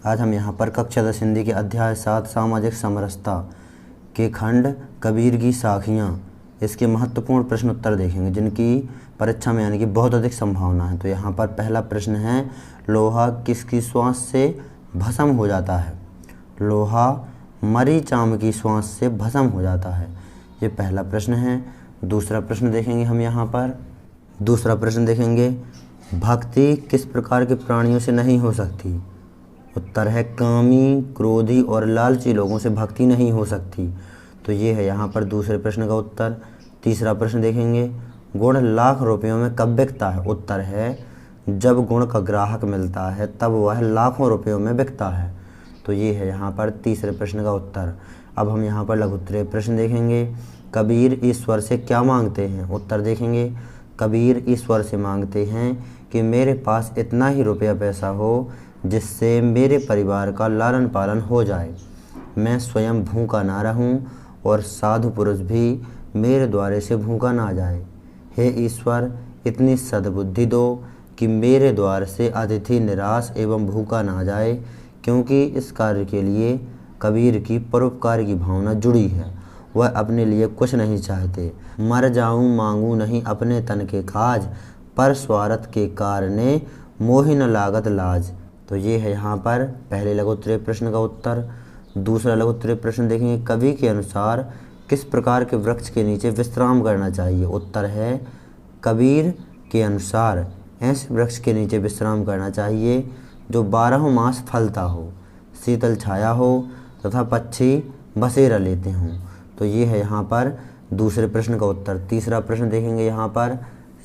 आज हम यहाँ पर कक्षा 10 हिंदी के अध्याय 7 सामाजिक समरसता के खंड कबीर की साखियाँ इसके महत्वपूर्ण प्रश्न उत्तर देखेंगे जिनकी परीक्षा में आने की बहुत अधिक संभावना है। तो यहाँ पर पहला प्रश्न है, लोहा किसकी श्वास से भस्म हो जाता है? लोहा मरी चाम की श्वास से भस्म हो जाता है। ये पहला प्रश्न है। दूसरा प्रश्न देखेंगे हम यहाँ पर। दूसरा प्रश्न देखेंगे, भक्ति किस प्रकार के प्राणियों से नहीं हो सकती? उत्तर है, कामी, क्रोधी और लालची लोगों से भक्ति नहीं हो सकती। तो ये है यहाँ पर दूसरे प्रश्न का उत्तर। तीसरा प्रश्न देखेंगे, गुण लाख रुपयों में कब बिकता है? उत्तर है, जब गुण का ग्राहक मिलता है तब वह लाखों रुपयों में बिकता है। तो ये है यहाँ पर तीसरे प्रश्न का उत्तर। अब हम यहाँ पर लघु उत्तरीय प्रश्न देखेंगे। कबीर ईश्वर से क्या मांगते हैं? उत्तर देखेंगे, कबीर ईश्वर से मांगते हैं कि मेरे पास इतना ही रुपया पैसा हो जिससे मेरे परिवार का लालन पालन हो जाए, मैं स्वयं भूखा ना रहूं और साधु पुरुष भी मेरे द्वारे से भूखा ना जाए। हे ईश्वर, इतनी सद्बुद्धि दो कि मेरे द्वार से अतिथि निराश एवं भूखा ना जाए, क्योंकि इस कार्य के लिए कबीर की परोपकार की भावना जुड़ी है। वह अपने लिए कुछ नहीं चाहते। मर जाऊं मांगू नहीं अपने तन के काज, पर स्वार्थ के कारणे मोहि न लागत लाज। तो ये है यहाँ पर पहले लघु उत्तरीय प्रश्न का उत्तर। दूसरा लघु उत्तरीय प्रश्न देखेंगे, कवि के अनुसार किस प्रकार के वृक्ष के नीचे विश्राम करना चाहिए? उत्तर है, कबीर के अनुसार ऐसे वृक्ष के नीचे विश्राम करना चाहिए जो 12 मास फलता हो, शीतल छाया हो तथा पक्षी बसेरा लेते हों। तो ये है यहाँ पर दूसरे प्रश्न का उत्तर। तीसरा प्रश्न देखेंगे यहाँ पर,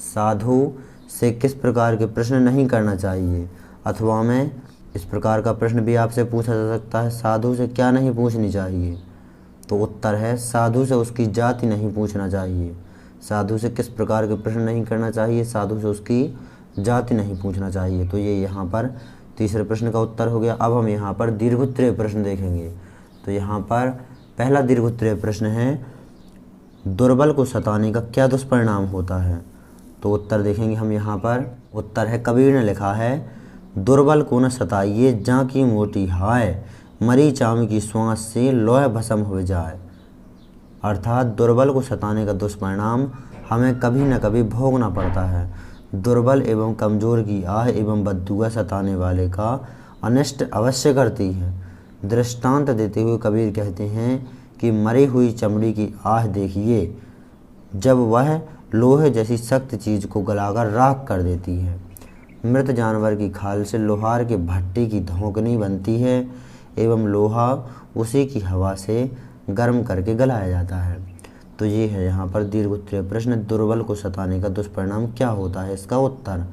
साधु से किस प्रकार के प्रश्न नहीं करना चाहिए? अथवा में इस प्रकार का प्रश्न भी आपसे पूछा जा सकता है, साधु से क्या नहीं पूछनी चाहिए? तो उत्तर है, साधु से उसकी जाति नहीं पूछना चाहिए। साधु से किस प्रकार के प्रश्न नहीं करना चाहिए? साधु से उसकी जाति नहीं पूछना चाहिए। तो ये यहाँ पर तीसरे प्रश्न का उत्तर हो गया। अब हम यहाँ पर दीर्घोत्तरीय प्रश्न देखेंगे। तो यहाँ पर पहला दीर्घोत्तरीय प्रश्न है, दुर्बल को सताने का क्या दुष्परिणाम होता है? तो उत्तर देखेंगे हम यहाँ पर। उत्तर है, कबीर ने लिखा है, दुर्बल को न सताइए जा की मोटी हाय, मरी चाम की श्वास से लोह भस्म हो जाए। अर्थात दुर्बल को सताने का दुष्परिणाम हमें कभी न कभी भोगना पड़ता है। दुर्बल एवं कमज़ोर की आह एवं बद्दुआ सताने वाले का अनिष्ट अवश्य करती है। दृष्टांत देते हुए कबीर कहते हैं कि मरी हुई चमड़ी की आह देखिए, जब वह लोहे जैसी सख्त चीज़ को गलाकर राख कर देती है। मृत जानवर की खाल से लोहार के भट्टी की धोंकनी बनती है एवं लोहा उसी की हवा से गर्म करके गलाया जाता है। तो ये है यहाँ पर दीर्घोत्तरीय प्रश्न, दुर्बल को सताने का दुष्परिणाम क्या होता है? इसका उत्तर।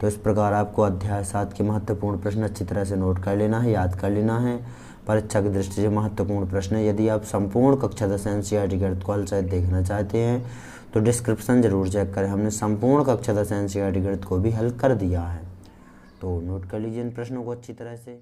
तो इस प्रकार आपको अध्याय 7 के महत्वपूर्ण प्रश्न अच्छी तरह से नोट कर लेना है, याद कर लेना है। परीक्षा की दृष्टि से महत्वपूर्ण प्रश्न है। यदि आप संपूर्ण कक्षा 10 NCERT गणित को हल सहित देखना चाहते हैं तो डिस्क्रिप्शन जरूर चेक करें, हमने संपूर्ण कक्षा 10 NCERT गणित को भी हल कर दिया है। तो नोट कर लीजिए इन प्रश्नों को अच्छी तरह से।